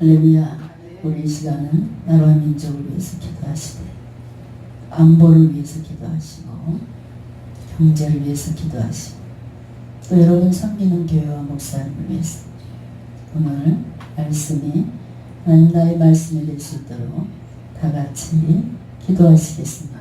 할렐루야. 우리 이 시간은 나라와 민족을 위해서 기도하시되 안보를 위해서 기도하시고 경제를 위해서 기도하시고 또 여러분 섬기는 교회와 목사님을 위해서 오늘 말씀이 하나님 나의 말씀이 될 수 있도록 다 같이 기도하시겠습니다.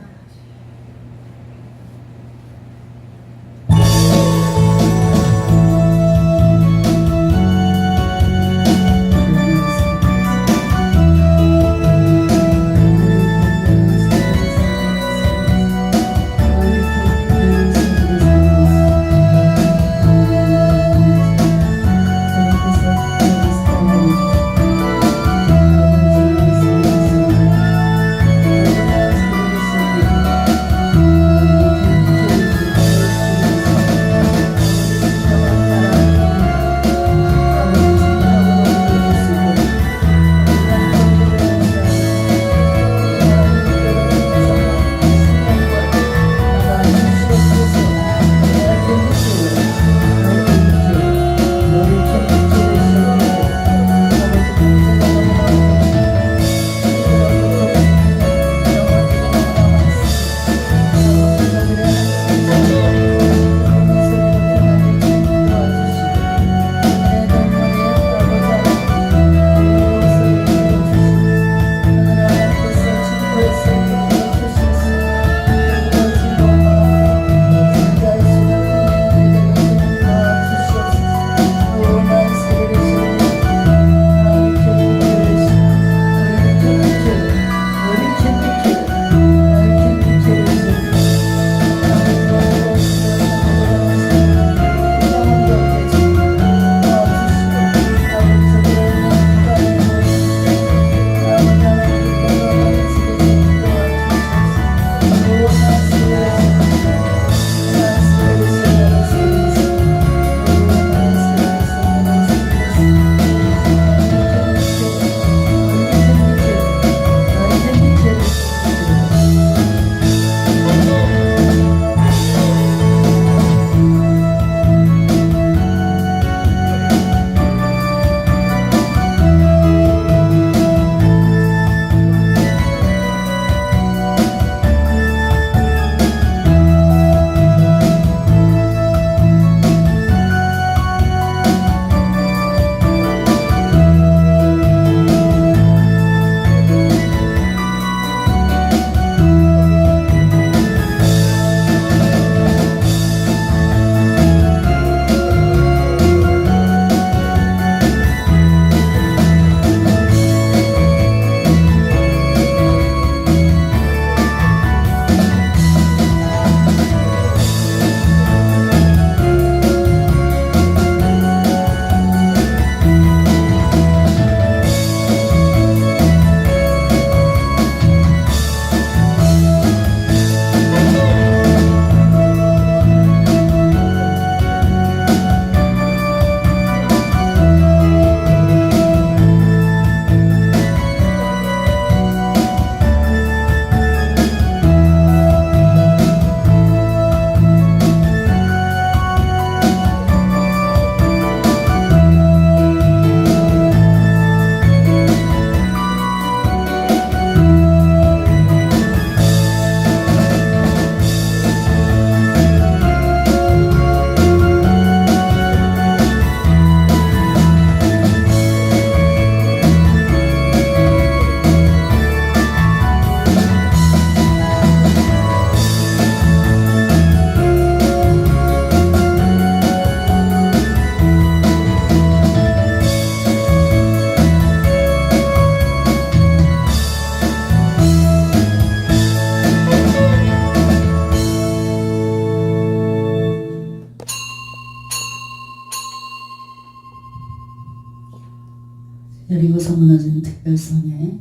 여리고서 무너진 특별성의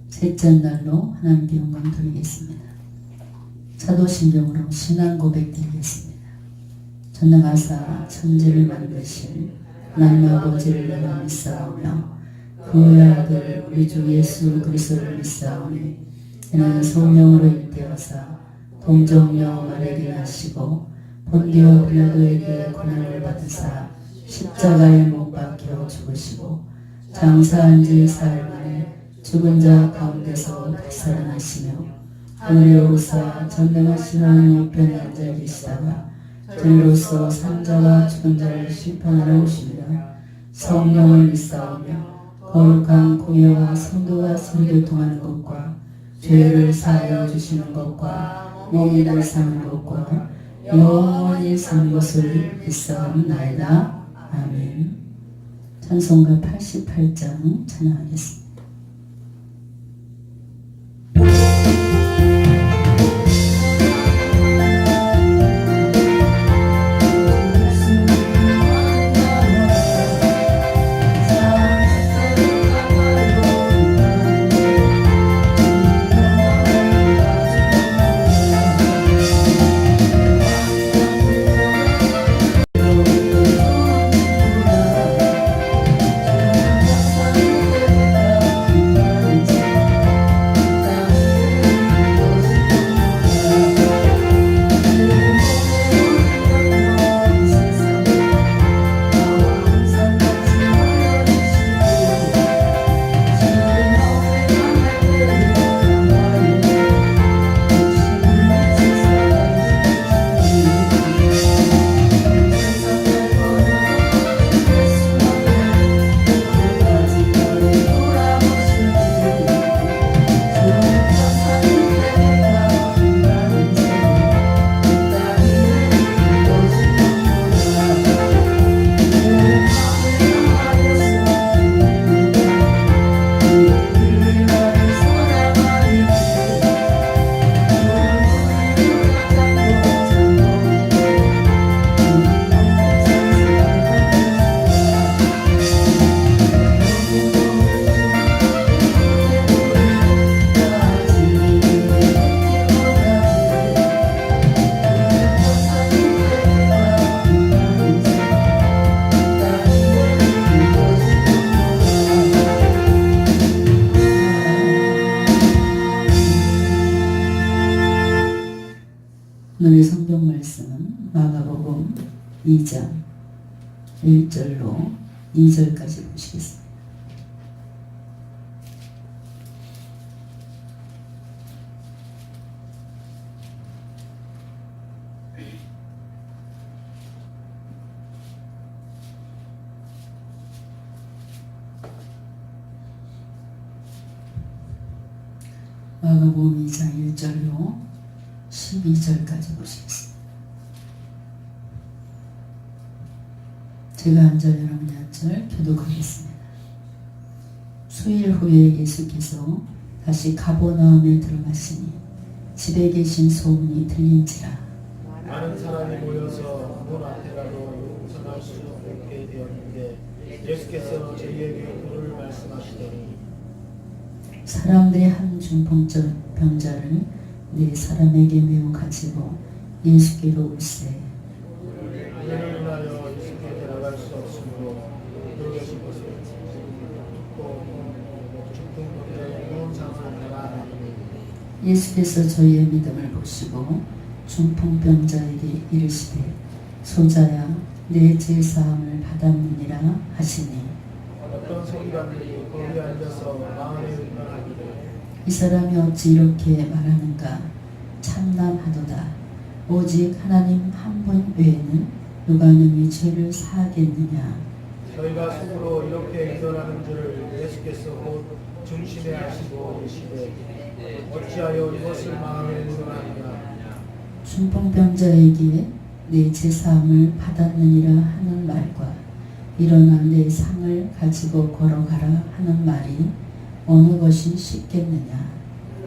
셋째 날로 하나님께 영광 드리겠습니다. 사도신경으로 신앙 고백 드리겠습니다. 전능하사 천지를 만드실 하나님 아버지를 내가 믿사오며 그의 아들 우리 주 예수 그리스도를 믿사오니 이는 성령으로 잉태하사 동정녀 마리아에게 나시고 본디오 빌라도에게 고난을 받으사 십자가에 못 박혀 죽으시고 장사한 지 사흘 만에 죽은 자 가운데서 다시 살아나시며 하늘에 오르사 전능하신 하나님 우편에 앉아 계시다가 주로서 산자와 죽은 자를 심판하러 오십니다. 성령을 믿사오며 거룩한 공예와 성도가 서로교통하는 것과 죄를 사하여 주시는 것과 몸을 사는 것과 영원히 사는 것을 믿사옵나이다. 아멘. 찬송가 88장 찬양하겠습니다. 오늘의 성경 말씀은 마가복음 2장 1절로 2절까지 보시겠습니다. 마가복음 2장 1절로 12절까지 보시겠습니다. 제가 한 절 여러분이 한 절 교독하겠습니다. 수일 후에 예수께서 다시 가버나움에 들어가시니 집에 계신 소문이 들린지라 많은 사람이 모여서 문 앞에라도 용서할 수 없게 되었는데 예수께서 저희에게 도를 말씀하시더니 사람들이 한 중풍병자를 네 사람에게 메워 가지고 예수께로 올세 우리를 인하여 예수께 데려갈 수 없으므로 들어가신 것을 듣고 중풍병자의 누운 장소를 가라. 예수께서 저희의 믿음을 보시고 중풍병자에게 이르시되 소자야 내 죄사함을 받았느니라 하시니 어떤 서기관들이 거기 앉아서 마음에 의논하기를 이 사람이 어찌 이렇게 말하는가 참남하도다. 오직 하나님 한 분 외에는 누가 능히 죄를 사하겠느냐. 저희가 속으로 이렇게 의논하는 줄을 예수께서 곧 중심에 하시고 이르시되 어찌하여 이것을 마음에 의논하느냐. 중풍병자에게 내 제사함을 받았느니라 하는 말과 일어나 내 상을 가지고 걸어가라 하는 말이 어느 것이 쉽겠느냐.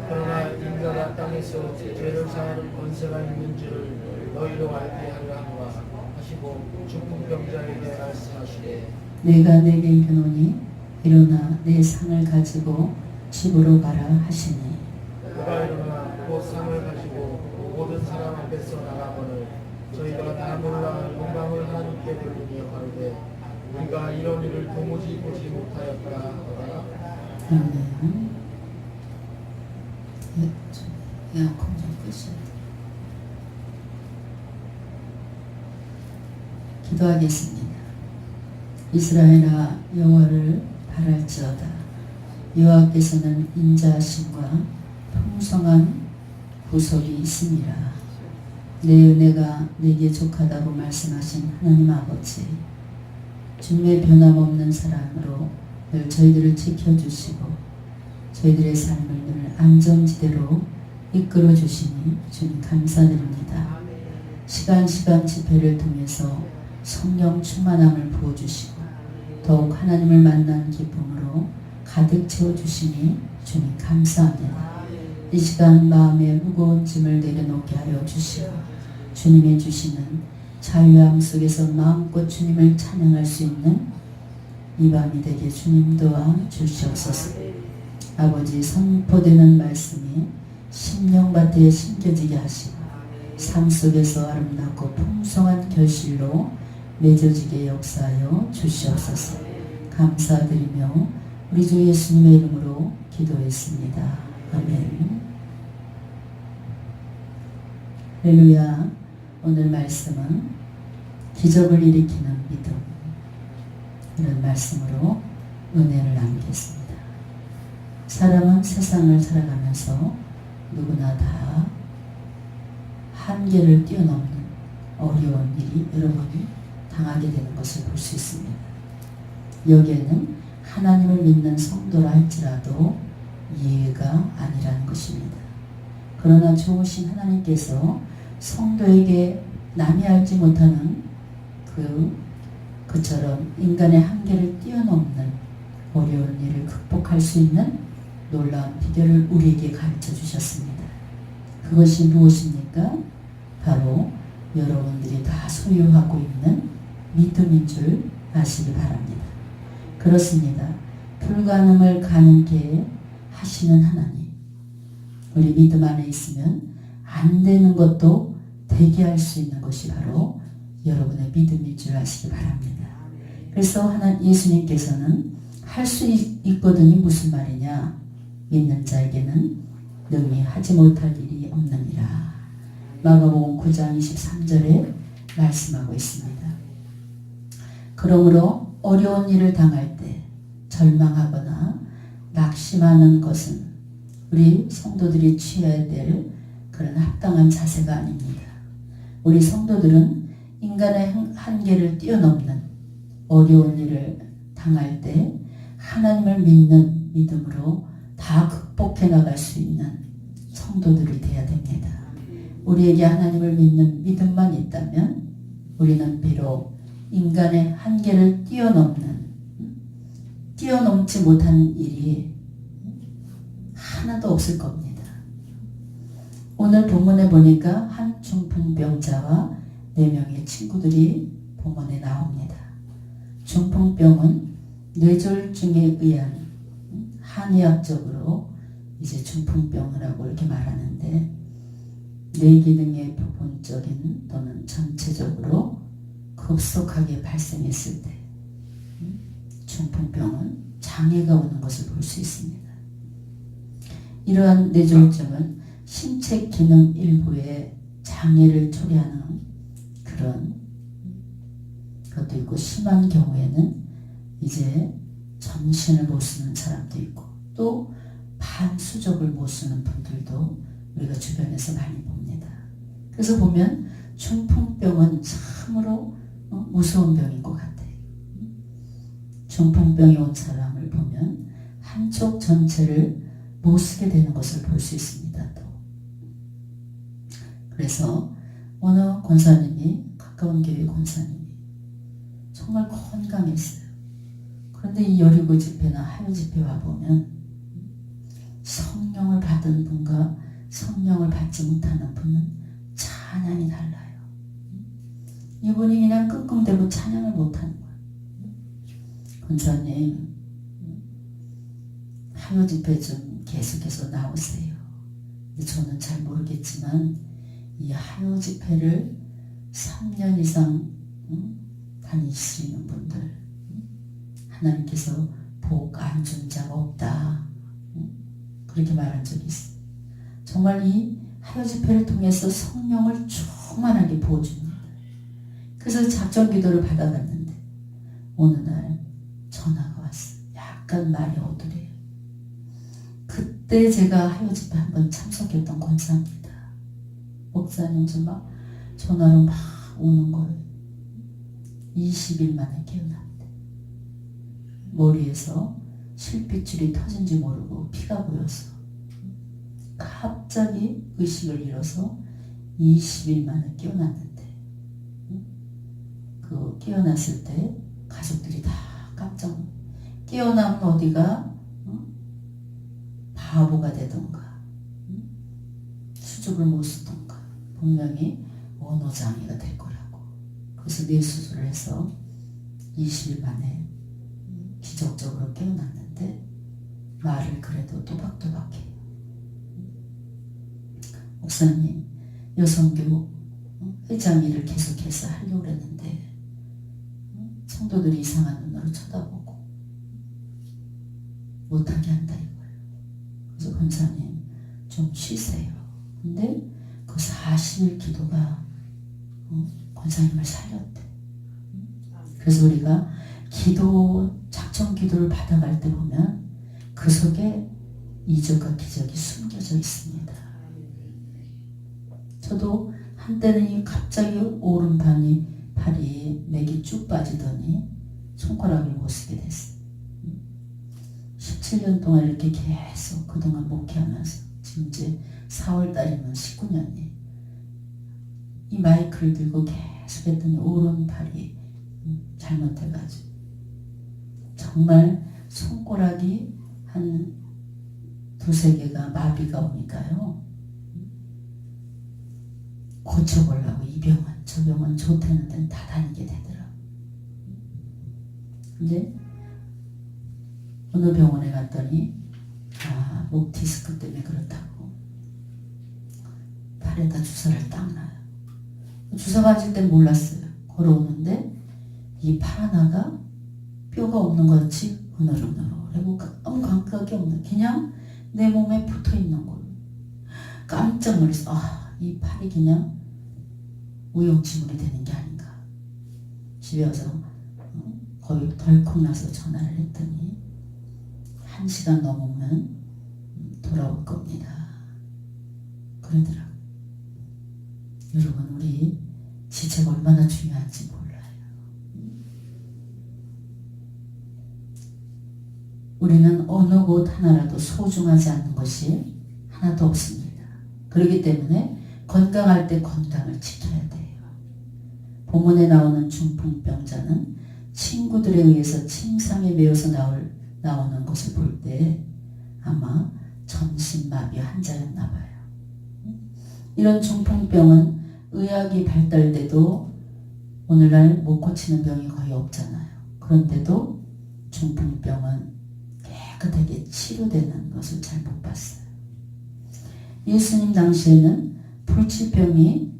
그러나 인자가 땅에서 죄를 사하는 권세가 있는 줄을 너희로 알게 하려 하노라 하시고 중풍병자에게 말씀하시되 내가 내게 이르노니 일어나 내 상을 가지고 집으로 가라 하시니 그가 일어나 곧 상을 가지고 모든 사람 앞에서 나가거늘 저희가 다 몰라 영광을 하나님께 돌리며 가로되 우리가 이런 일을 도무지 보지 못하였다 하더라. 아멘. 에어컨 좀 끄시면 기도하겠습니다. 이스라엘아 여호와를 바랄지어다. 여호와께서는 인자하심과 풍성한 구속이 있음이라. 내 은혜가 내게 족하다고 말씀하신 하나님 아버지, 주님의 변함없는 사랑으로 늘 저희들을 지켜주시고 저희들의 삶을 늘 안전지대로 이끌어 주시니 주님 감사드립니다. 시간 집회를 통해서 성령 충만함을 부어주시고 더욱 하나님을 만난 기쁨으로 가득 채워주시니 주님 감사합니다. 이 시간 마음의 무거운 짐을 내려놓게 하여 주시고 주님이 주시는 자유함 속에서 마음껏 주님을 찬양할 수 있는 이 밤이 되게 주님 도와 주시옵소서. 아버지, 선포되는 말씀이 심령밭에 심겨지게 하시고 삶 속에서 아름답고 풍성한 결실로 맺어지게 역사하여 주시옵소서. 감사드리며 우리 주 예수님의 이름으로 기도했습니다. 아멘. 할렐루야. 오늘 말씀은 기적을 일으키는 믿음, 이런 말씀으로 은혜를 나누겠습니다. 사람은 세상을 살아가면서 누구나 다 한계를 뛰어넘는 어려운 일이 여러 번 당하게 되는 것을 볼 수 있습니다. 여기에는 하나님을 믿는 성도라 할지라도 이해가 아니라는 것입니다. 그러나 좋으신 하나님께서 성도에게 남이 알지 못하는 그처럼 인간의 한계를 뛰어넘는 어려운 일을 극복할 수 있는 놀라운 비결을 우리에게 가르쳐 주셨습니다. 그것이 무엇입니까? 바로 여러분들이 다 소유하고 있는 믿음인 줄 아시기 바랍니다. 그렇습니다. 불가능을 가능케 하시는 하나님, 우리 믿음 안에 있으면 안 되는 것도 되게 할 수 있는 것이 바로 여러분의 믿음인 줄 아시기 바랍니다. 그래서 예수님께서는 할 수 있거든이 무슨 말이냐? 믿는 자에게는 능히 하지 못할 일이 없느니라. 마가복음 9장 23절에 말씀하고 있습니다. 그러므로 어려운 일을 당할 때 절망하거나 낙심하는 것은 우리 성도들이 취해야 될 그런 합당한 자세가 아닙니다. 우리 성도들은 인간의 한계를 뛰어넘는 어려운 일을 당할 때 하나님을 믿는 믿음으로 다 극복해 나갈 수 있는 성도들이 되어야 됩니다. 우리에게 하나님을 믿는 믿음만 있다면 우리는 비록 인간의 한계를 뛰어넘지 못한 일이 하나도 없을 겁니다. 오늘 본문에 보니까 한 중풍병자와 4명의 친구들이 본문에 나옵니다. 중풍병은 뇌졸중에 의한 한의학적으로 이제 중풍병이라고 이렇게 말하는데, 뇌기능의 부분적인 또는 전체적으로 급속하게 발생했을 때 중풍병은 장애가 오는 것을 볼 수 있습니다. 이러한 뇌졸중은 신체 기능 일부에 장애를 초래하는 그런 것도 있고, 심한 경우에는 이제 정신을 못 쓰는 사람도 있고, 또 반수족을 못 쓰는 분들도 우리가 주변에서 많이 봅니다. 그래서 보면 중풍병은 참으로 무서운 병인 것 같아요. 중풍병이 온 사람을 보면 한쪽 전체를 못 쓰게 되는 것을 볼 수 있습니다. 또 그래서 어느 권사님이, 가까운 교회 권사님이 정말 건강했어요. 그런데 이 여리고 집회나 하요 집회 와보면 성령을 받은 분과 성령을 받지 못하는 분은 찬양이 달라요. 이분이 그냥 끙끙대고 찬양을 못하는 거예요. 권사님, 하요 집회 좀 계속해서 나오세요. 저는 잘 모르겠지만 이 하요 집회를 3년 이상 다니시는 분들, 하나님께서 복 안 준 자가 없다, 그렇게 말한 적이 있어요. 정말 이 하요 집회를 통해서 성령을 충만하게 부어줍니다. 그래서 작전 기도를 받아갔는데 어느 날 전화가 왔어요. 약간 약간 말이 어두래요. 그때 제가 하요집에 한번 참석했던 권사입니다. 목사님 좀 막 전화로 막 오는 거예요. 20일 만에 깨어났대. 머리에서 실핏줄이 터진지 모르고 피가 보여서 갑자기 의식을 잃어서 20일 만에 깨어났는데, 그 깨어났을 때 가족들이 다 깜짝 놀랐어요. 깨어나면 어디가 바보가 되던가 수줍을 못 쓰던가 분명히 언어장애가 될 거라고. 그래서 뇌수술을 해서 20일 만에 기적적으로 깨어났는데 말을 그래도 또박또박해요. 목사님, 여성교 회장 일을 계속해서 하려고 그랬는데 성도들이 이상한 눈으로 쳐다보고 못하게 한다 이거예요. 그래서 권사님 좀 쉬세요. 근데 그 40일 기도가 권사님을 살렸대. 그래서 우리가 기도, 작정 기도를 받아갈 때 보면 그 속에 이적과 기적이 숨겨져 있습니다. 저도 한때는 갑자기 팔이 맥이 쭉 빠지더니 손가락을 못 쓰게 됐어요. 17년 동안 이렇게 계속 그동안 목회하면서 지금 이제 4월달이면 19년이 이 마이크를 들고 계속 했더니 오른팔이 잘못해가지고 정말 손가락이 한 두세 개가 마비가 오니까요. 고쳐보려고 이 병원 저 병원 좋다는 데는 다 다니게 되더라고요. 근데 어느 병원에 갔더니 목 디스크 때문에 그렇다고 팔에다 주사를 딱 놔요. 주사 맞을 땐 몰랐어요. 걸어오는데 이 팔 하나가 뼈가 없는 것 같이 흐느르느르하고 아무 감각이 없는, 그냥 내 몸에 붙어있는 거예요. 깜짝 놀랐어. 이 팔이 그냥 우용지물이 되는 게 아닌가. 집에 와서 거의 덜컥 나서 전화를 했더니 1시간 넘으면 돌아올 겁니다. 그러더라고요. 여러분, 우리 지체가 얼마나 중요한지 몰라요. 우리는 어느 곳 하나라도 소중하지 않는 것이 하나도 없습니다. 그렇기 때문에 건강할 때 건강을 지켜야 돼요. 본문에 나오는 중풍병자는 친구들에 의해서 침상에 매여서 나오는 것을 볼 때 아마 전신마비 환자였나 봐요. 이런 중풍병은 의학이 발달돼도 오늘날 못 고치는 병이 거의 없잖아요. 그런데도 중풍병은 깨끗하게 치료되는 것을 잘 못 봤어요. 예수님 당시에는 불치병이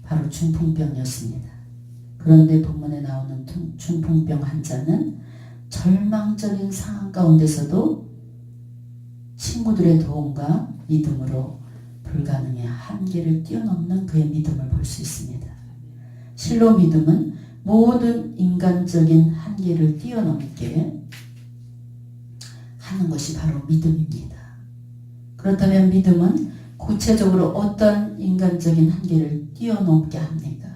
바로 중풍병이었습니다. 그런데 본문에 나오는 중풍병 환자는 절망적인 상황 가운데서도 친구들의 도움과 믿음으로 불가능의 한계를 뛰어넘는 그의 믿음을 볼 수 있습니다. 실로 믿음은 모든 인간적인 한계를 뛰어넘게 하는 것이 바로 믿음입니다. 그렇다면 믿음은 구체적으로 어떤 인간적인 한계를 뛰어넘게 합니까?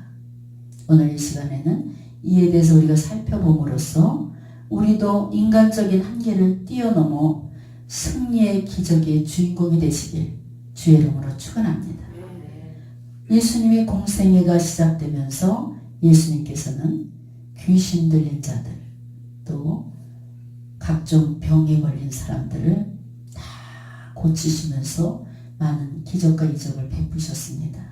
오늘 이 시간에는 이에 대해서 우리가 살펴봄으로써 우리도 인간적인 한계를 뛰어넘어 승리의 기적의 주인공이 되시길 주의 이름으로 축원합니다. 예수님의 공생애가 시작되면서 예수님께서는 귀신 들린 자들, 또 각종 병에 걸린 사람들을 다 고치시면서 많은 기적과 이적을 베푸셨습니다.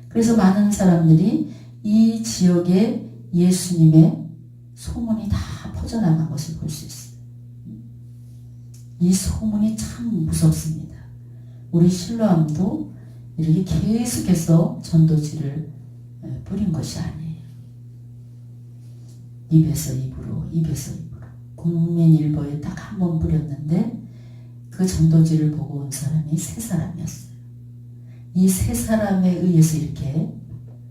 그래서 많은 사람들이 이 지역에 예수님의 소문이 다 퍼져나간 것을 볼 수 있어요. 이 소문이 참 무섭습니다. 우리 실로암도 이렇게 계속해서 전도지를 뿌린 것이 아니에요. 입에서 입으로, 입에서 입으로. 국민일보에 딱 한 번 뿌렸는데 그 전도지를 보고 온 사람이 3사람이었어요. 이 3사람에 의해서 이렇게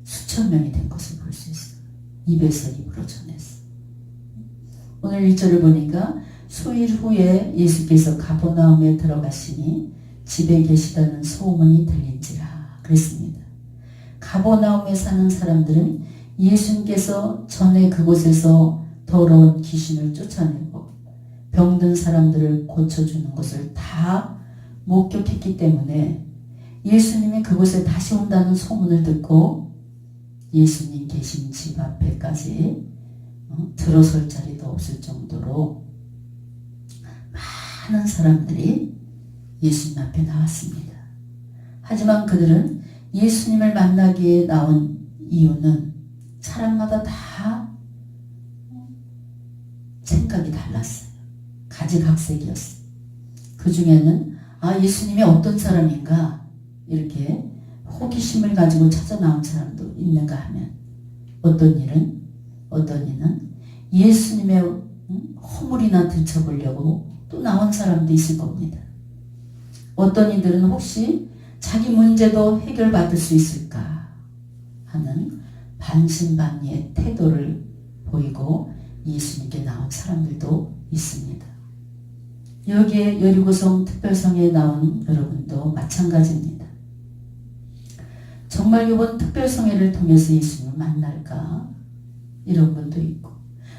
수천 명이 된 것을 볼 수 있어요. 입에서 입으로 전했어요. 오늘 1절을 보니까 수일 후에 예수께서 가버나움에 들어가시니 집에 계시다는 소문이 들린지라 그랬습니다. 가버나움에 사는 사람들은 예수님께서 전에 그곳에서 더러운 귀신을 쫓아내고 병든 사람들을 고쳐주는 것을 다 목격했기 때문에 예수님이 그곳에 다시 온다는 소문을 듣고 예수님 계신 집 앞에까지 들어설 자리도 없을 정도로 많은 사람들이 예수님 앞에 나왔습니다. 하지만 그들은 예수님을 만나기 위해 나온 이유는 사람마다 다 생각이 달랐어요. 가지각색이었어요. 그 중에는 예수님이 어떤 사람인가 이렇게 호기심을 가지고 찾아 나온 사람도 있는가 하면 어떤 이는 예수님의 허물이나 들춰보려고 또 나온 사람도 있을 겁니다. 어떤 이들은 혹시 자기 문제도 해결받을 수 있을까 하는 반신반의의 태도를 보이고 예수님께 나온 사람들도 있습니다. 여기에 여리고성 특별성에 나온 여러분도 마찬가지입니다. 정말 이번 특별성회를 통해서 예수님을 만날까 이런 분도 있고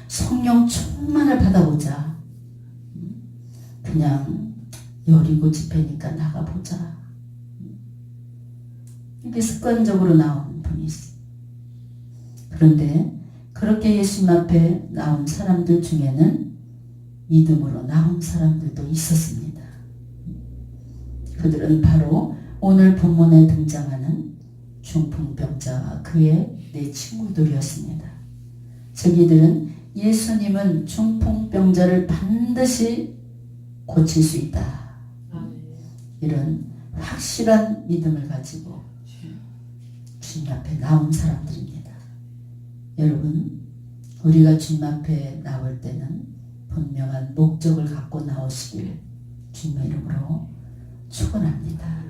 성령 충만을 받아보자 그냥 여리고 집회니까 나가보자 이게 습관적으로 나오는 분이 있어요. 그런데 그렇게 예수님 앞에 나온 사람들 중에는 믿음으로 나온 사람들도 있었습니다. 그들은 바로 오늘 본문에 등장하는 중풍병자와 그의 네 친구들이었습니다. 저기들은 예수님은 중풍병자를 반드시 고칠 수 있다. 이런 확실한 믿음을 가지고 주님 앞에 나온 사람들입니다. 여러분, 우리가 주님 앞에 나올 때는 분명한 목적을 갖고 나오시길 주님의 이름으로 축원합니다.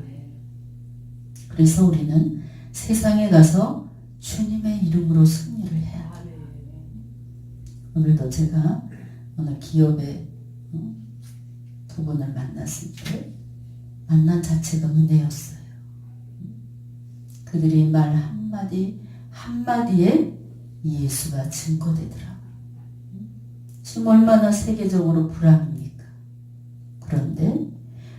그래서 우리는 세상에 가서 주님의 이름으로 승리를 해야 돼요. 오늘도 제가 오늘 기업에 두 분을 만났을 때 만난 자체가 은혜였어요. 그들이 말 한마디 한마디에 예수가 증거되더라고요. 지금 얼마나 세계적으로 불안입니까? 그런데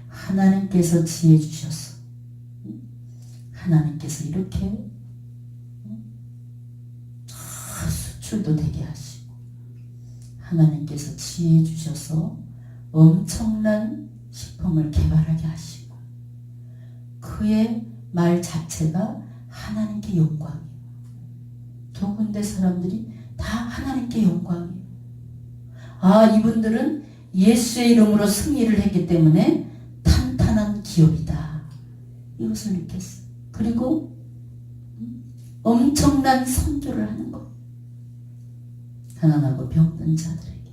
하나님께서 지혜 주셔서 하나님께서 이렇게 수출도 되게 하시고 하나님께서 지혜 주셔서 엄청난 식품을 개발하게 하시고 그의 말 자체가 하나님께 영광이에요. 두 군데 사람들이 다 하나님께 영광이에요. 이분들은 예수의 이름으로 승리를 했기 때문에 탄탄한 기업이다. 이것을 느꼈어요. 그리고 엄청난 선교를 하는 것. 가난하고 병든 자들에게.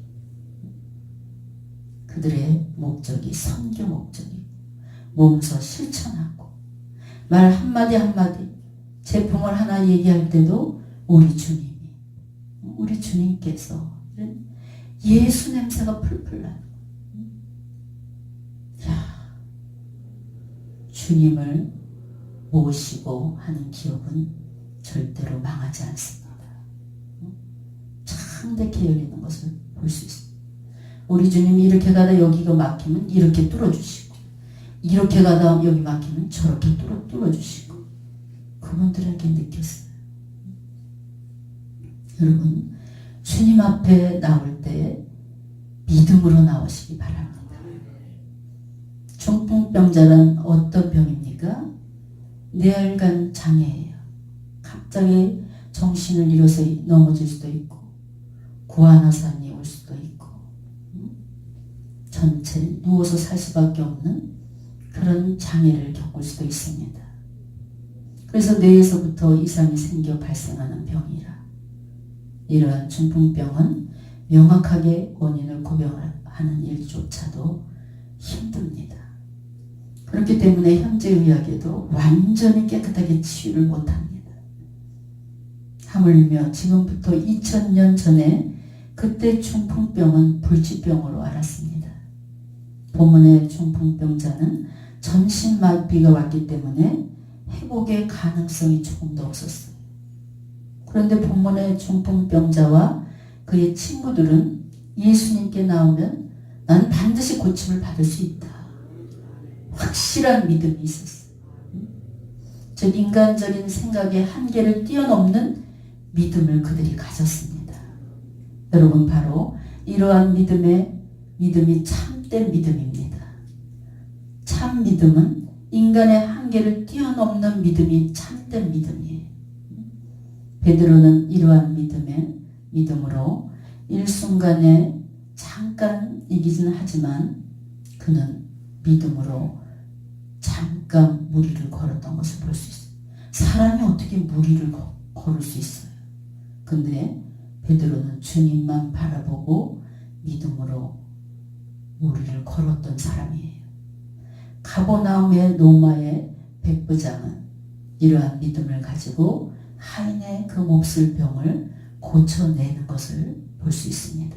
그들의 목적이 선교 목적이고 몸소 실천하고 말 한마디 한마디 제품을 하나 얘기할 때도 우리 주님께서 예수 냄새가 풀풀 나요. 주님을 모시고 하는 기업은 절대로 망하지 않습니다. 창백해 열리는 것을 볼 수 있습니다. 우리 주님이 이렇게 가다 여기가 막히면 이렇게 뚫어주시고 이렇게 가다 여기 막히면 저렇게 뚫어주시고 그분들에게 느꼈어요. 여러분, 주님 앞에 나올 때 믿음으로 나오시기 바랍니다. 중풍병자는 어떤 병입니까? 뇌혈관 장애예요. 갑자기 정신을 잃어서 넘어질 수도 있고 구안화산이 올 수도 있고 전체 누워서 살 수밖에 없는 그런 장애를 겪을 수도 있습니다. 그래서 뇌에서부터 이상이 생겨 발생하는 병이라 이러한 중풍병은 명확하게 원인을 구별하는 일조차도 힘듭니다. 그렇기 때문에 현재 의학에도 완전히 깨끗하게 치유를 못합니다. 하물며 지금부터 2000년 전에 그때 중풍병은 불치병으로 알았습니다. 본문의 중풍병자는 전신마비가 왔기 때문에 회복의 가능성이 조금도 없었어요. 그런데 본문의 중풍병자와 그의 친구들은 예수님께 나오면 나는 반드시 고침을 받을 수 있다. 확실한 믿음이 있었어요. 즉 인간적인 생각의 한계를 뛰어넘는 믿음을 그들이 가졌습니다. 여러분 바로 이러한 믿음이 참된 믿음입니다. 참 믿음은 인간의 한계를 뛰어넘는 믿음이 참된 믿음이에요. 베드로는 이러한 믿음으로 일순간에 잠깐 이기진 하지만 그는 믿음으로 잠깐 무리를 걸었던 것을 볼 수 있어요. 사람이 어떻게 무리를 걸을 수 있어요? 근데 베드로는 주님만 바라보고 믿음으로 무리를 걸었던 사람이에요. 가버나움의 노마의 백부장은 이러한 믿음을 가지고 하인의 그 몹쓸 병을 고쳐내는 것을 볼 수 있습니다.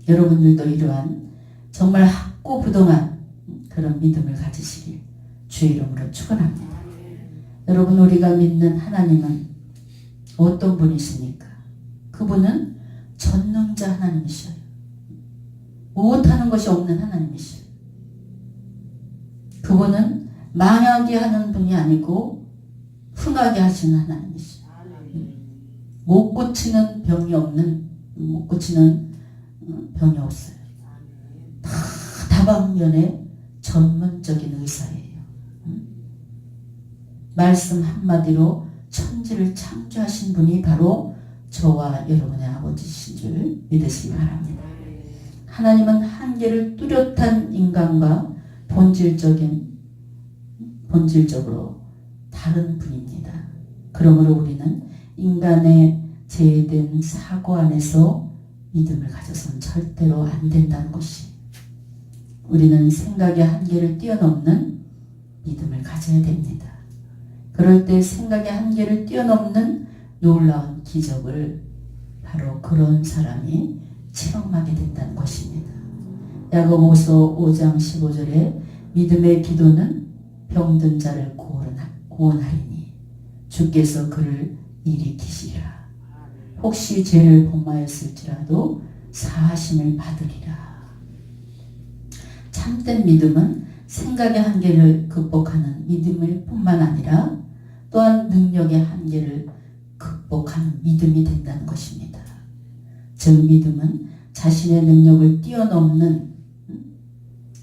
여러분들도 이러한 정말 학고부동한 그런 믿음을 가지시길 주의 이름으로 축원합니다. 여러분 우리가 믿는 하나님은 어떤 분이십니까? 그분은 전능자 하나님이셔요. 못하는 것이 없는 하나님이셔요. 그분은 망하게 하는 분이 아니고 흥하게 하시는 하나님이셔요. 못 고치는 병이 없어요. 다 다방면의 전문적인 의사예요. 말씀 한마디로 천지를 창조하신 분이 바로 저와 여러분의 아버지신 줄 믿으시기 바랍니다. 하나님은 한계를 뚜렷한 인간과 본질적으로 다른 분입니다. 그러므로 우리는 인간의 제외된 사고 안에서 믿음을 가져서는 절대로 안 된다는 것이, 우리는 생각의 한계를 뛰어넘는 믿음을 가져야 됩니다. 그럴 때 생각의 한계를 뛰어넘는 놀라운 기적을 바로 그런 사람이 체험하게 된다는 것입니다. 야고보서 5장 15절에 믿음의 기도는 병든 자를 구원하리니 주께서 그를 일으키시리라. 혹시 죄를 범하였을지라도 사하심을 받으리라. 참된 믿음은 생각의 한계를 극복하는 믿음일 뿐만 아니라 또한 능력의 한계를 극복하는 믿음이 된다는 것입니다. 즉 믿음은 자신의 능력을 뛰어넘는,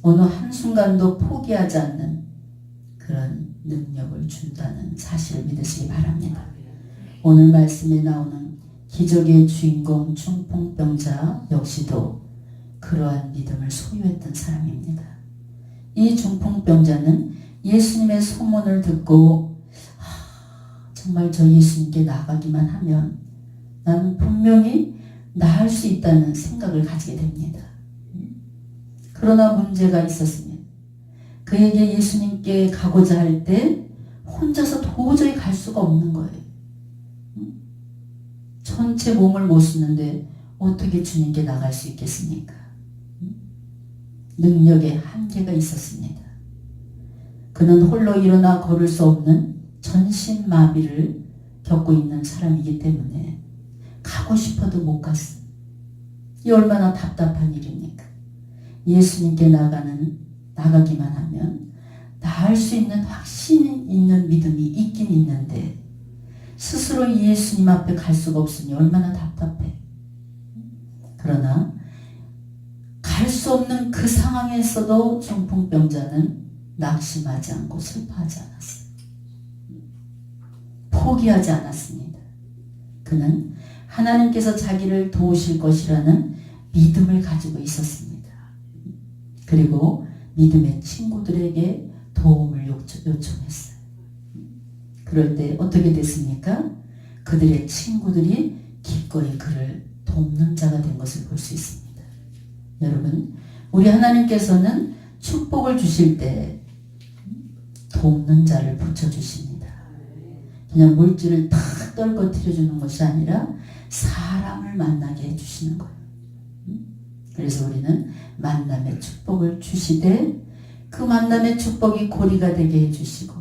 어느 한순간도 포기하지 않는 그런 능력을 준다는 사실을 믿으시기 바랍니다. 오늘 말씀에 나오는 기적의 주인공 중풍병자 역시도 그러한 믿음을 소유했던 사람입니다. 이 중풍병자는 예수님의 소문을 듣고 정말 저 예수님께 나가기만 하면 나는 분명히 나을 수 있다는 생각을 가지게 됩니다. 그러나 문제가 있었습니다. 그에게 예수님께 가고자 할 때 혼자서 도저히 갈 수가 없는 거예요. 전체 몸을 못 쓰는데 어떻게 주님께 나갈 수 있겠습니까? 능력의 한계가 있었습니다. 그는 홀로 일어나 걸을 수 없는 전신마비를 겪고 있는 사람이기 때문에 가고 싶어도 못 갔어요. 이 얼마나 답답한 일입니까? 예수님께 나가기만 하면 나을 수 있는 확신 있는 믿음이 있긴 있는데 스스로 예수님 앞에 갈 수가 없으니 얼마나 답답해. 그러나 갈 수 없는 그 상황에서도 중풍병자는 낙심하지 않고 슬퍼하지 않았어요. 포기하지 않았습니다. 그는 하나님께서 자기를 도우실 것이라는 믿음을 가지고 있었습니다. 그리고 믿음의 친구들에게 도움을 요청했어요. 그럴 때 어떻게 됐습니까? 그들의 친구들이 기꺼이 그를 돕는 자가 된 것을 볼 수 있습니다. 여러분, 우리 하나님께서는 축복을 주실 때 돕는 자를 붙여주십니다. 그냥 물질을 탁 떨궈뜨려 주는 것이 아니라 사람을 만나게 해주시는 거예요. 그래서 우리는 만남의 축복을 주시되 그 만남의 축복이 고리가 되게 해주시고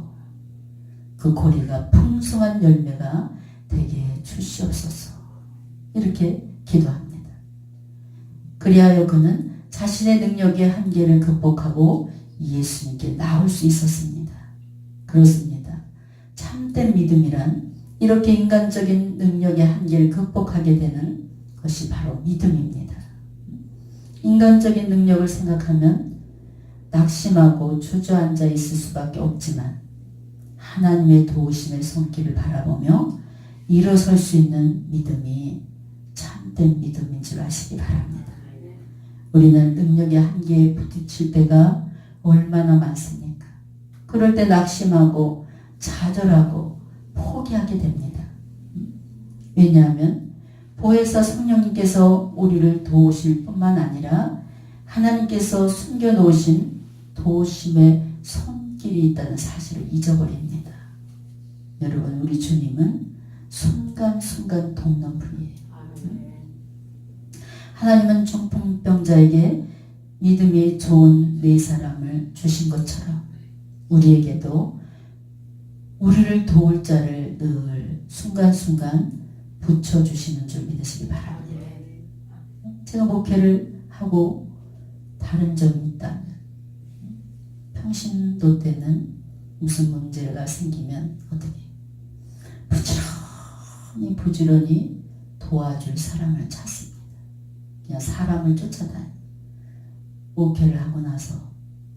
그 고리가 풍성한 열매가 되게 해 주시옵소서. 이렇게 기도합니다. 그리하여 그는 자신의 능력의 한계를 극복하고 예수님께 나올 수 있었습니다. 그렇습니다. 참된 믿음이란 이렇게 인간적인 능력의 한계를 극복하게 되는 것이 바로 믿음입니다. 인간적인 능력을 생각하면 낙심하고 주저앉아 있을 수밖에 없지만 하나님의 도우심의 손길을 바라보며 일어설 수 있는 믿음이 참된 믿음인 줄 아시기 바랍니다. 우리는 능력의 한계에 부딪힐 때가 얼마나 많습니까? 그럴 때 낙심하고 좌절하고 포기하게 됩니다. 왜냐하면 보혜사 성령님께서 우리를 도우실 뿐만 아니라 하나님께서 숨겨놓으신 도우심의 손길이 있다는 사실을 잊어버립니다. 여러분, 우리 주님은 순간순간 돕는 분이에요. 하나님은 중풍병자에게 믿음이 좋은 네 사람을 주신 것처럼 우리에게도 우리를 도울 자를 늘 순간순간 붙여주시는 줄 믿으시기 바랍니다. 제가 목회를 하고 다른 점이 있다면 평신도 때는 무슨 문제가 생기면 어떻게 부지런히 도와줄 사람을 찾습니다. 그냥 사람을 쫓아다니 목회를 하고 나서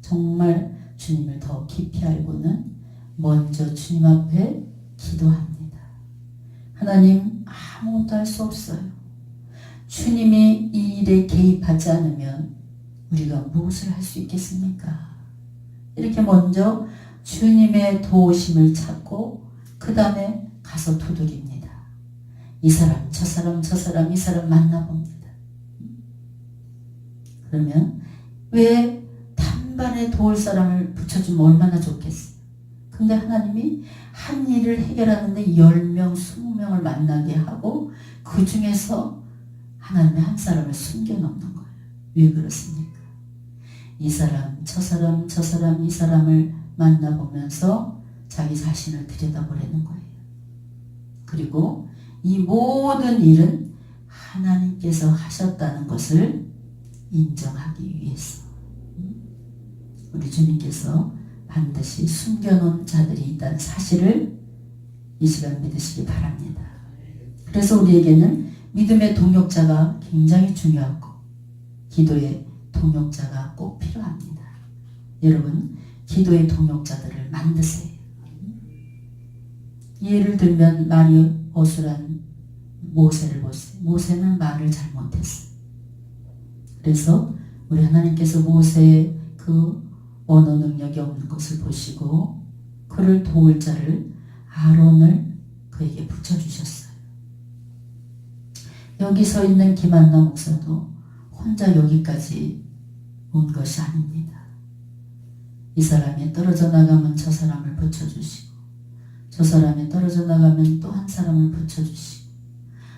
정말 주님을 더 깊이 알고는 먼저 주님 앞에 기도합니다. 하나님, 아무것도 할 수 없어요. 주님이 이 일에 개입하지 않으면 우리가 무엇을 할 수 있겠습니까? 이렇게 먼저 주님의 도우심을 찾고 그 다음에 가서 두드립니다. 이 사람, 저 사람, 저 사람, 이 사람 만나봅니다. 그러면 왜 단번에 도울 사람을 붙여주면 얼마나 좋겠어요. 근데 하나님이 한 일을 해결하는데 10명, 20명을 만나게 하고 그 중에서 하나님의 한 사람을 숨겨놓는 거예요. 왜 그렇습니까? 이 사람, 저 사람, 저 사람, 이 사람을 만나보면서 자기 자신을 들여다보려는 거예요. 그리고 이 모든 일은 하나님께서 하셨다는 것을 인정하기 위해서 우리 주님께서 반드시 숨겨놓은 자들이 있다는 사실을 이 시간 믿으시기 바랍니다. 그래서 우리에게는 믿음의 동역자가 굉장히 중요하고 기도의 동역자가 꼭 필요합니다. 여러분, 기도의 동역자들을 만드세요. 예를 들면 말이 어술한 모세를 보세요. 모세는 말을 잘못했어요. 그래서 우리 하나님께서 모세의 그 언어 능력이 없는 것을 보시고 그를 도울 자를 아론을 그에게 붙여주셨어요. 여기 서 있는 김한나 목사도 혼자 여기까지 온 것이 아닙니다. 이 사람이 떨어져 나가면 저 사람을 붙여주시고 저 사람이 떨어져 나가면 또 한 사람을 붙여주시고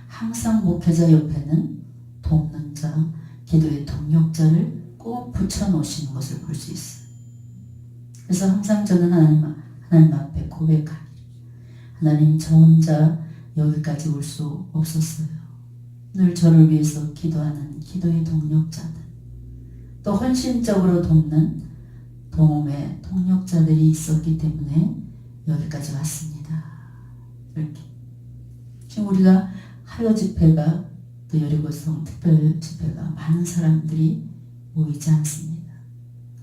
항상 목회자 옆에는 돕는 자, 기도의 동역자를 꼭 붙여놓으시는 것을 볼 수 있어요. 그래서 항상 저는 하나님 앞에 고백하기를 하나님, 저 혼자 여기까지 올 수 없었어요. 늘 저를 위해서 기도하는 기도의 동역자들, 또 헌신적으로 돕는 도움의 동역자들이 있었기 때문에 여기까지 왔습니다. 이렇게 지금 우리가 하여 집회가 또 여리고성 특별 집회가 많은 사람들이 모이지 않습니다.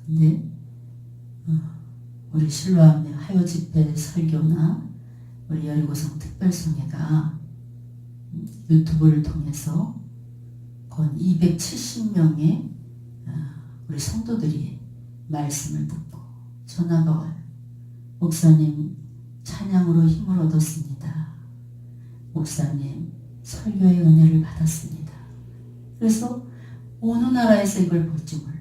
근데 우리 실로암의 하여 집회 설교나 우리 여리고성 특별성회가 유튜브를 통해서 건 270명의 우리 성도들이 말씀을 듣고 전화가 와요. 목사님, 찬양으로 힘을 얻었습니다. 목사님, 설교의 은혜를 받았습니다. 그래서 어느 나라에서 이걸 볼지 몰라요.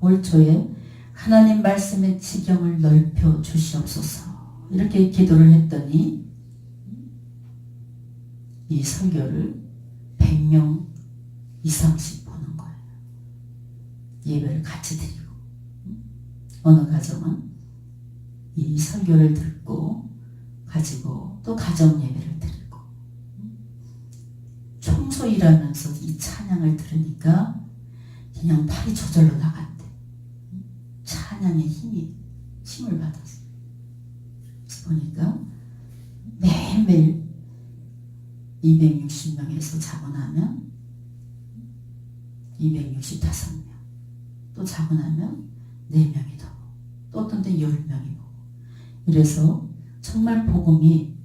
올 초에 하나님 말씀의 지경을 넓혀 주시옵소서 이렇게 기도를 했더니 이 설교를 100명 이상씩 보는 거예요. 예배를 같이 드리고 어느 가정은 이 설교를 듣고 가지고 또 가정 예배를 드리고 청소 일하면서 이 찬양을 들으니까 그냥 팔이 저절로 나갔대. 찬양의 힘을 받았어. 그래서 보니까 매일매일 260명에서 자고 나면 265명, 또 자고 나면 4명이 더, 또 어떤 때 10명이 보고, 이래서 정말 복음이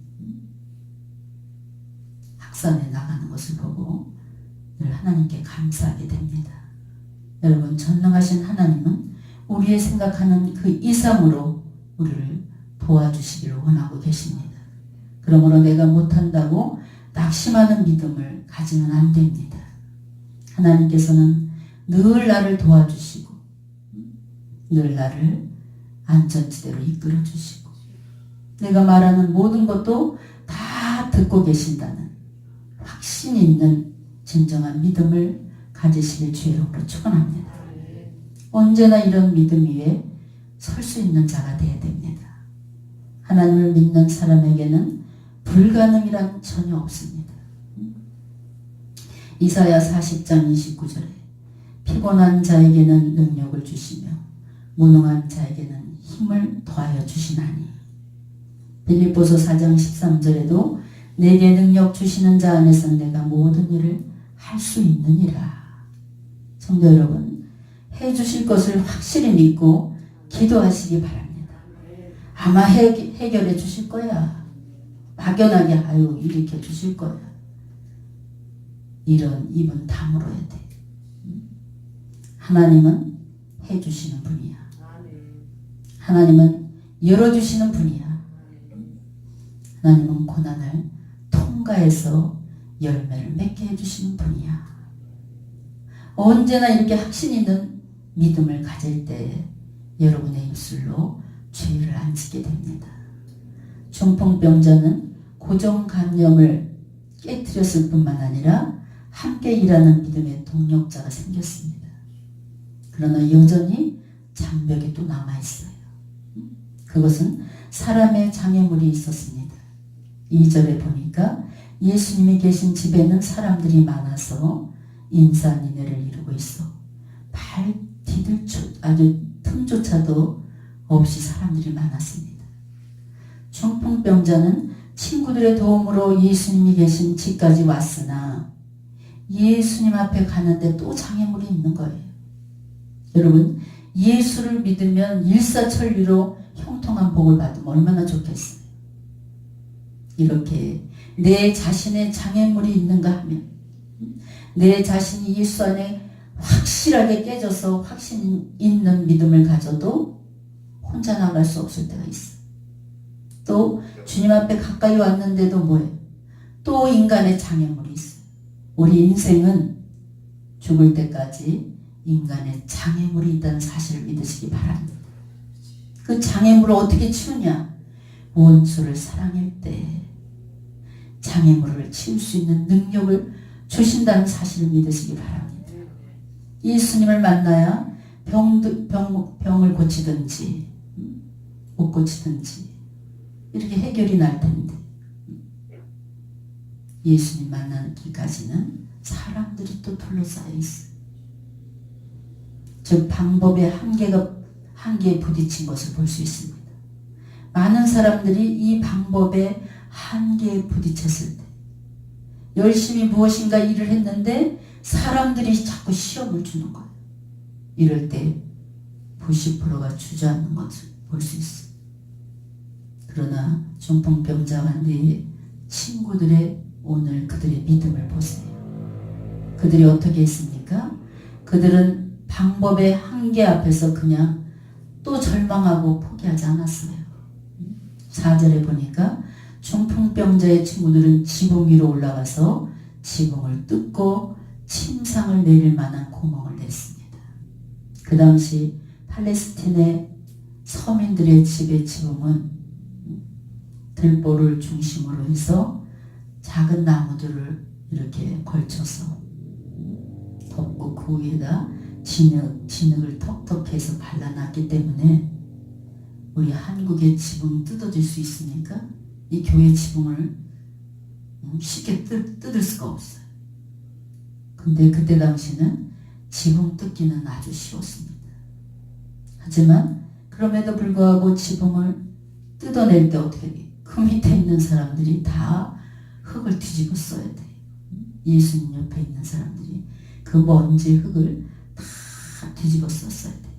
확산해 나가는 것을 보고 늘 하나님께 감사하게 됩니다. 여러분, 전능하신 하나님은 우리의 생각하는 그 이상으로 우리를 도와주시기를 원하고 계십니다. 그러므로 내가 못한다고 낙심하는 믿음을 가지면 안 됩니다. 하나님께서는 늘 나를 도와주시고 늘 나를 안전지대로 이끌어 주시고 내가 말하는 모든 것도 다 듣고 계신다는 확신 있는 진정한 믿음을 가지시길 주의 이름으로 축원합니다. 언제나 이런 믿음 위에 설 수 있는 자가 되어야 됩니다. 하나님을 믿는 사람에게는 불가능이란 전혀 없습니다. 이사야 40장 29절에 피곤한 자에게는 능력을 주시며 무능한 자에게는 힘을 더하여 주시나니, 빌립보서 4장 13절에도 내게 능력 주시는 자 안에서 내가 모든 일을 할 수 있느니라. 성도 여러분, 해주실 것을 확실히 믿고 기도하시기 바랍니다. 아마 해결해 주실 거야. 막연하게 일으켜 주실 거야. 이런 입은 다물어야 돼. 하나님은 해주시는 분이야. 하나님은 열어주시는 분이야. 하나님은 고난을 통과해서 열매를 맺게 해주시는 분이야. 언제나 이렇게 확신 있는 믿음을 가질 때 여러분의 입술로 죄를 안 짓게 됩니다. 중풍병자는 고정관념을 깨뜨렸을 뿐만 아니라 함께 일하는 믿음의 동력자가 생겼습니다. 그러나 여전히 장벽이 또 남아있어요. 그것은 사람의 장애물이 있었습니다. 2절에 보니까 예수님이 계신 집에는 사람들이 많아서 인산인해를 이루고 있어 발 디딜 아주 틈조차도 없이 사람들이 많았습니다. 중풍병자는 친구들의 도움으로 예수님이 계신 집까지 왔으나 예수님 앞에 가는데 또 장애물이 있는 거예요. 여러분, 예수를 믿으면 일사천리로 형통한 복을 받으면 얼마나 좋겠어요. 이렇게 내 자신의 장애물이 있는가 하면 내 자신이 예수 안에 확실하게 깨져서 확신 있는 믿음을 가져도 혼자 나갈 수 없을 때가 있어요. 또 주님 앞에 가까이 왔는데도 뭐예요? 또 인간의 장애물이 있어요. 우리 인생은 죽을 때까지 인간의 장애물이 있다는 사실을 믿으시기 바랍니다. 그 장애물을 어떻게 치우냐? 원수를 사랑할 때 장애물을 치울 수 있는 능력을 주신다는 사실을 믿으시기 바랍니다. 예수님을 만나야 병을 고치든지 못 고치든지 이렇게 해결이 날 텐데 예수님 만나기까지는 사람들이 또 둘러싸여 있어요. 즉 방법의 한계에 부딪힌 것을 볼 수 있습니다. 많은 사람들이 이 방법의 한계에 부딪혔을 때 열심히 무엇인가 일을 했는데 사람들이 자꾸 시험을 주는 거예요. 이럴 때 90%가 주저앉는 것을 볼 수 있어요. 그러나 중풍병자와 네 친구들의 오늘 그들의 믿음을 보세요. 그들이 어떻게 했습니까? 그들은 방법의 한계 앞에서 그냥 또 절망하고 포기하지 않았어요. 4절에 보니까 중풍병자의 친구들은 지붕 위로 올라가서 지붕을 뜯고 침상을 내릴 만한 구멍을 냈습니다. 그 당시 팔레스틴의 서민들의 집의 지붕은 들보를 중심으로 해서 작은 나무들을 이렇게 걸쳐서 덮고 그 위에다 진흙을 턱턱해서 발라놨기 때문에 우리 한국의 지붕 뜯어질 수 있습니까? 이 교회 지붕을 쉽게 뜯을 수가 없어요. 근데 그때 당시는 지붕 뜯기는 아주 쉬웠습니다. 하지만 그럼에도 불구하고 지붕을 뜯어낼 때 어떻게 돼요? 그 밑에 있는 사람들이 다 흙을 뒤집어 써야 돼요. 예수님 옆에 있는 사람들이 그 먼지 흙을 다 뒤집어 썼어야 돼요.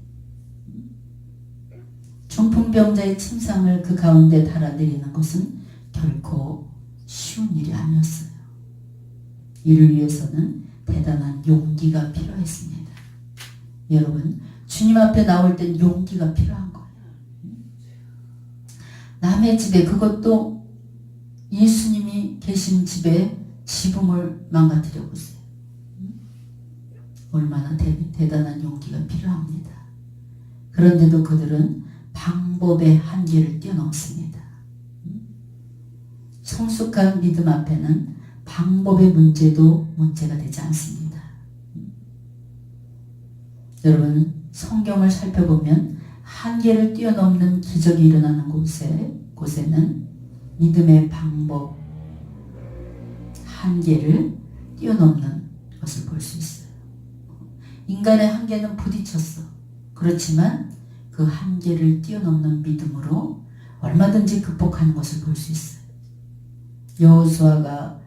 중풍병자의 침상을 그 가운데 달아내리는 것은 결코 쉬운 일이 아니었어요. 이를 위해서는 대단한 용기가 필요했습니다. 여러분, 주님 앞에 나올 땐 용기가 필요한 거예요. 남의 집에, 그것도 예수님이 계신 집에 지붕을 망가뜨려 보세요. 얼마나 대단한 용기가 필요합니다. 그런데도 그들은 방법의 한계를 뛰어넘습니다. 성숙한 믿음 앞에는 방법의 문제도 문제가 되지 않습니다. 여러분, 성경을 살펴보면 한계를 뛰어넘는 기적이 일어나는 곳에는 믿음의 방법, 한계를 뛰어넘는 것을 볼 수 있어요. 인간의 한계는 부딪혔어. 그렇지만 그 한계를 뛰어넘는 믿음으로 얼마든지 극복하는 것을 볼 수 있어요. 여호수아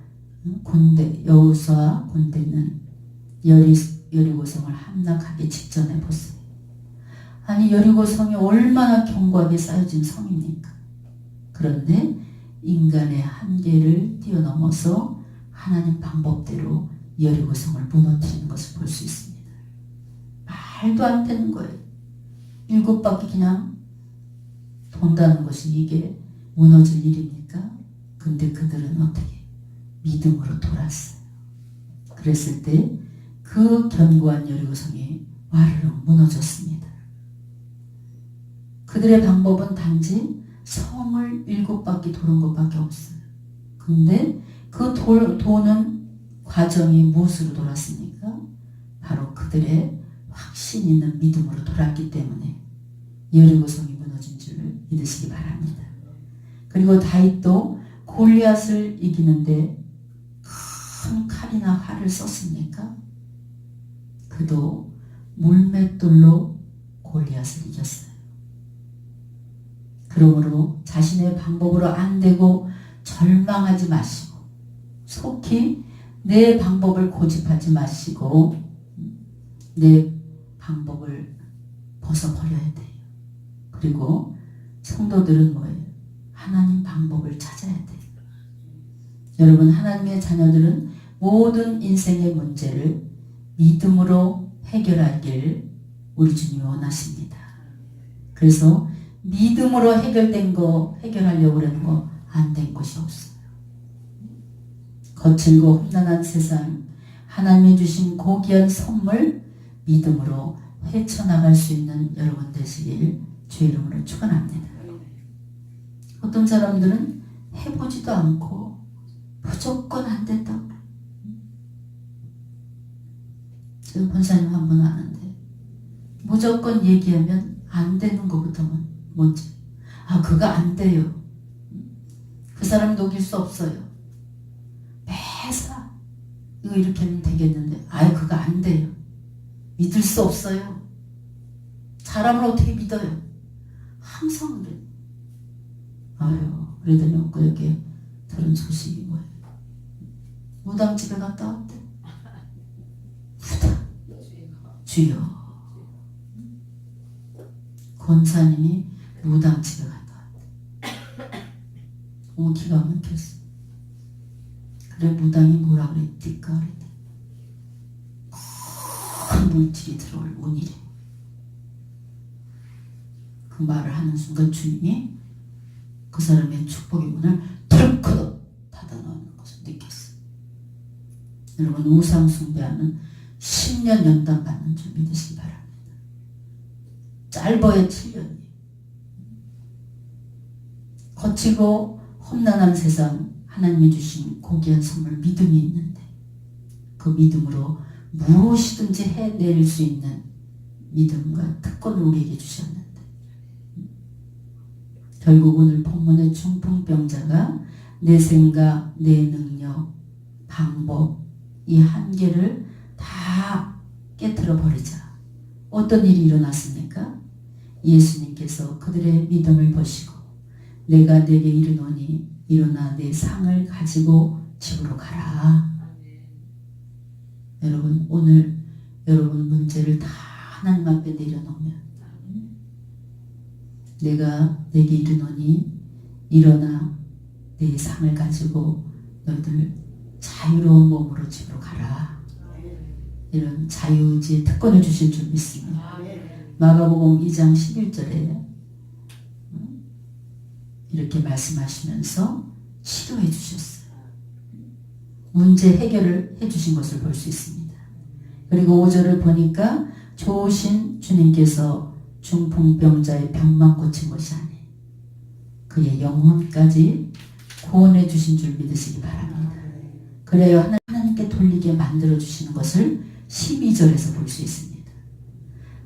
군대는 여리고성을 함락하기 직전에 보세요. 아니, 여리고성이 얼마나 견고하게 쌓여진 성입니까? 그런데 인간의 한계를 뛰어넘어서 하나님 방법대로 여리고성을 무너뜨리는 것을 볼 수 있습니다. 말도 안 되는 거예요. 7바퀴 그냥 돈다는 것이 이게 무너질 일입니까? 근데 그들은 어떻게 믿음으로 돌았어요. 그랬을 때 그 견고한 여리고성이 와르르 무너졌습니다. 그들의 방법은 단지 성을 7바퀴 도는 것밖에 없어요. 근데 그 도는 과정이 무엇으로 돌았습니까? 바로 그들의 확신 있는 믿음으로 돌았기 때문에 여리고성이 무너진 줄 믿으시기 바랍니다. 그리고 다윗도 골리앗을 이기는데 큰 칼이나 활을 썼습니까? 그도 물맷돌로 골리앗을 이겼어요. 그러므로 자신의 방법으로 안 되고 절망하지 마시고, 속히 내 방법을 고집하지 마시고 내 방법을 벗어버려야 돼요. 그리고 성도들은 뭐예요? 하나님 방법을 찾아야 돼요. 여러분, 하나님의 자녀들은 모든 인생의 문제를 믿음으로 해결하길 우리 주님이 원하십니다. 그래서 믿음으로 해결하려고 하는 거 안 된 것이 없어요. 거칠고 험난한 세상, 하나님이 주신 고귀한 선물 믿음으로 헤쳐나갈 수 있는 여러분 되시길 주의 이름으로 축원합니다. 어떤 사람들은 해보지도 않고 무조건 안 된다고. 제가 권사님 한 분 아는데 무조건 얘기하면 안 되는 것부터 먼저, 그거 안 돼요. 그 사람 녹일 수 없어요. 매사 이거 이렇게 하면 되겠는데 그거 안 돼요. 믿을 수 없어요. 사람을 어떻게 믿어요? 항상 그래. 그러더니 엊그저께 들은 소식이 뭐예요? 무당집에 갔다 왔대. 무당. 주여. 권사님이 무당집에 갔다 왔대. 기가 막혔어. 그래, 무당이 뭐라 그랬을까? 그랬더니 큰 물질이 들어올 운이래. 그 말을 하는 순간 주님이 그 사람의 축복의 문을 털커덕 닫아놓는 것을 느꼈어요. 여러분, 우상 숭배하는 10년 연단 받는 줄 믿으시기 바랍니다. 짧아야 7년이에요. 거치고 험난한 세상, 하나님이 주신 고귀한 선물 믿음이 있는데 그 믿음으로 무엇이든지 해낼 수 있는 믿음과 특권을 우리에게 주셨는데 결국 오늘 본문의 중풍병자가 내 생각, 내 능력, 방법 이 한계를 다 깨트려 버리자 어떤 일이 일어났습니까? 예수님께서 그들의 믿음을 보시고 내가 내게 이르노니 일어나 내 상을 가지고 집으로 가라. 여러분 오늘 여러분 문제를 다 하나님 앞에 내려놓으면 내가 내게 이르노니 일어나 내 상을 가지고 너희들 자유로운 몸으로 집으로 가라. 이런 자유의지의 특권을 주실 줄 믿습니다. 마가복음 2장 11절에 이렇게 말씀하시면서 치료해 주셨어요. 문제 해결을 해주신 것을 볼 수 있습니다. 그리고 5절을 보니까 좋으신 주님께서 중풍병자의 병만 고친 것이 아니 그의 영혼까지 구원해 주신 줄 믿으시기 바랍니다. 그래야 하나님께 돌리게 만들어 주시는 것을 12절에서 볼 수 있습니다.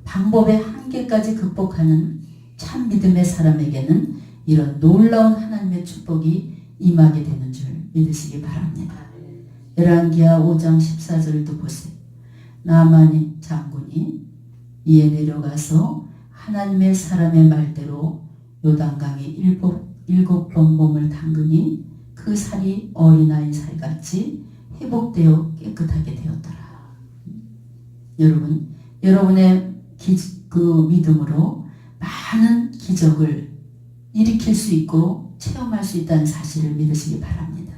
방법의 한계까지 극복하는 참 믿음의 사람에게는 이런 놀라운 하나님의 축복이 임하게 되는 줄 믿으시기 바랍니다. 열왕기하 5장 14절도 보세요. 나아만 장군이 이에 내려가서 하나님의 사람의 말대로 요단강에 일곱 번 몸을 담그니 그 살이 어린아이 살같이 회복되어 깨끗하게 되었더라. 여러분, 여러분의 그 믿음으로 많은 기적을 일으킬 수 있고 체험할 수 있다는 사실을 믿으시기 바랍니다.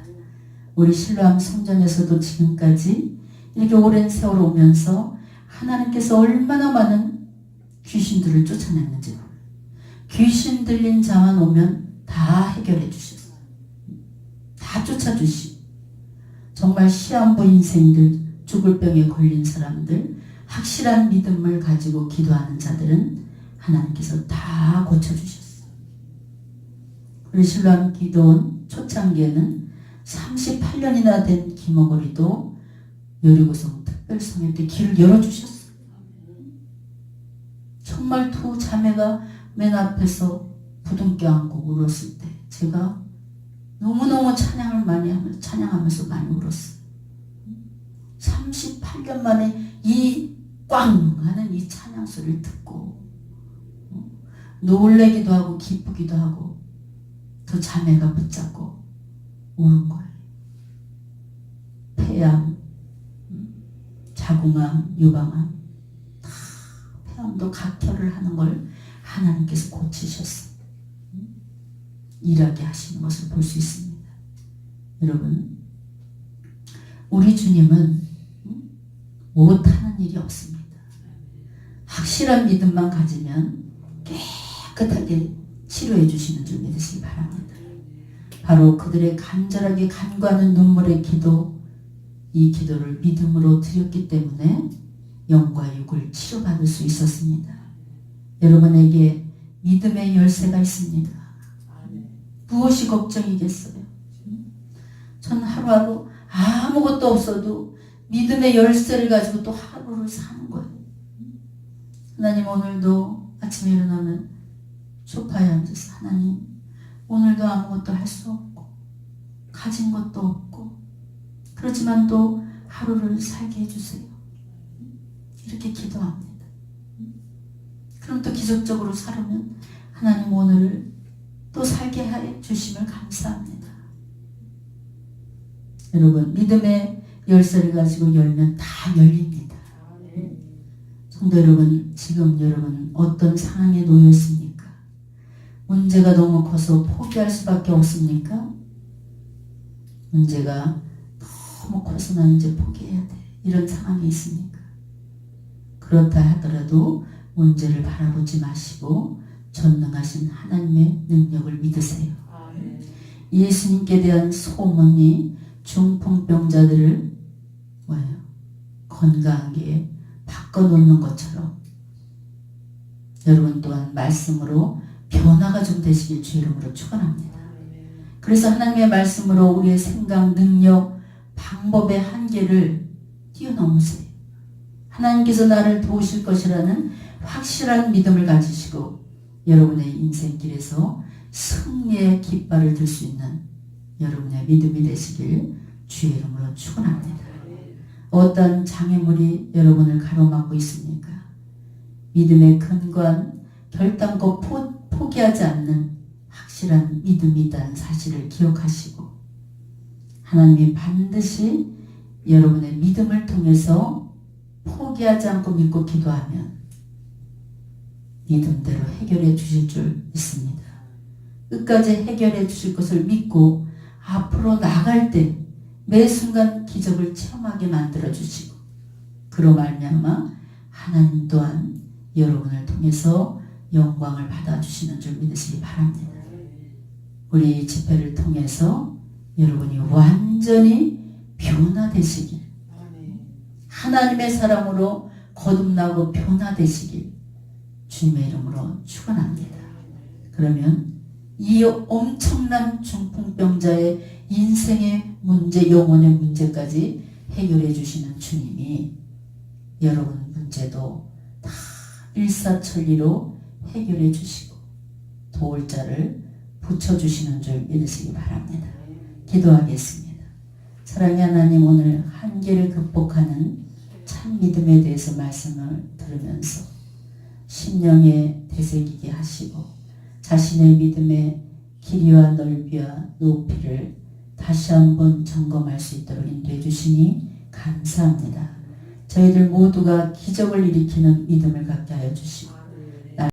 우리 실로암 성전에서도 지금까지 이렇게 오랜 세월 오면서 하나님께서 얼마나 많은 귀신들을 쫓아냈는지 몰라요. 귀신 들린 자만 오면 다 해결해 주셨어요. 다 쫓아주시고 정말 시한부 인생들, 죽을 병에 걸린 사람들, 확실한 믿음을 가지고 기도하는 자들은 하나님께서 다 고쳐주셨어요. 우리 신랑 기도원 초창기에는 38년이나 된 김어거리도 여리고성 특별성회 때 길을 열어주셨어요. 정말 두 자매가 맨 앞에서 부둥켜 안고 울었을 때 제가 너무너무 찬양하면서 많이 울었어요. 38년 만에 이 꽝 하는 이 찬양 소리를 듣고 놀래기도 하고 기쁘기도 하고 두 자매가 붙잡고 우는 거예요. 폐암, 자궁암, 유방암 다 폐암도 각혈을 하는 걸 하나님께서 고치셨어요. 일하게 하시는 것을 볼 수 있습니다. 여러분, 우리 주님은 못하는 일이 없습니다. 확실한 믿음만 가지면 깨끗하게 치료해 주시는 줄 믿으시기 바랍니다. 바로 그들의 간절하게 간구하는 눈물의 기도, 이 기도를 믿음으로 드렸기 때문에 영과 육을 치료받을 수 있었습니다. 여러분에게 믿음의 열쇠가 있습니다. 무엇이 걱정이겠어요? 전 하루하루 아무것도 없어도 믿음의 열쇠를 가지고 또 하루를 사는 거예요. 하나님, 오늘도 아침에 일어나면 소파에 앉아서 하나님, 오늘도 아무것도 할 수 없고 가진 것도 없고 그렇지만 또 하루를 살게 해주세요. 이렇게 기도합니다. 그럼 또 기적적으로 살으면 하나님 오늘을 또 살게 해 주심을 감사합니다. 여러분, 믿음의 열쇠를 가지고 열면 다 열립니다. 성도 여러분, 지금 여러분 어떤 상황에 놓여 있습니까? 문제가 너무 커서 포기할 수밖에 없습니까? 문제가 너무 커서 나 이제 포기해야 돼, 이런 상황이 있습니까? 그렇다 하더라도 문제를 바라보지 마시고 전능하신 하나님의 능력을 믿으세요. 예수님께 대한 소문이 중풍병자들을 건강하게 바꿔놓는 것처럼 여러분 또한 말씀으로 변화가 좀 되시길 주 이름으로 축원합니다. 그래서 하나님의 말씀으로 우리의 생각, 능력, 방법의 한계를 뛰어넘으세요. 하나님께서 나를 도우실 것이라는 확실한 믿음을 가지시고 여러분의 인생길에서 승리의 깃발을 들 수 있는 여러분의 믿음이 되시길 주의 이름으로 축원합니다. 어떤 장애물이 여러분을 가로막고 있습니까? 믿음의 근거한 결단코 포기하지 않는 확실한 믿음이 있다는 사실을 기억하시고 하나님이 반드시 여러분의 믿음을 통해서 포기하지 않고 믿고 기도하면 믿음대로 해결해 주실 줄 믿습니다. 끝까지 해결해 주실 것을 믿고 앞으로 나갈 때 매 순간 기적을 체험하게 만들어 주시고 그로 말미암아 하나님 또한 여러분을 통해서 영광을 받아주시는 줄 믿으시기 바랍니다. 우리 집회를 통해서 여러분이 완전히 변화되시길 하나님의 사랑으로 거듭나고 변화되시길 주님의 이름으로 축원합니다. 그러면 이 엄청난 중풍병자의 인생의 문제, 영혼의 문제까지 해결해 주시는 주님이 여러분 문제도 다 일사천리로 해결해 주시고 도울 자를 붙여주시는 줄 믿으시기 바랍니다. 기도하겠습니다. 사랑의 하나님, 오늘 한계를 극복하는 참 믿음에 대해서 말씀을 들으면서 심령에 되새기게 하시고 자신의 믿음의 길이와 넓이와 높이를 다시 한번 점검할 수 있도록 인도해 주시니 감사합니다. 저희들 모두가 기적을 일으키는 믿음을 갖게 하여 주시고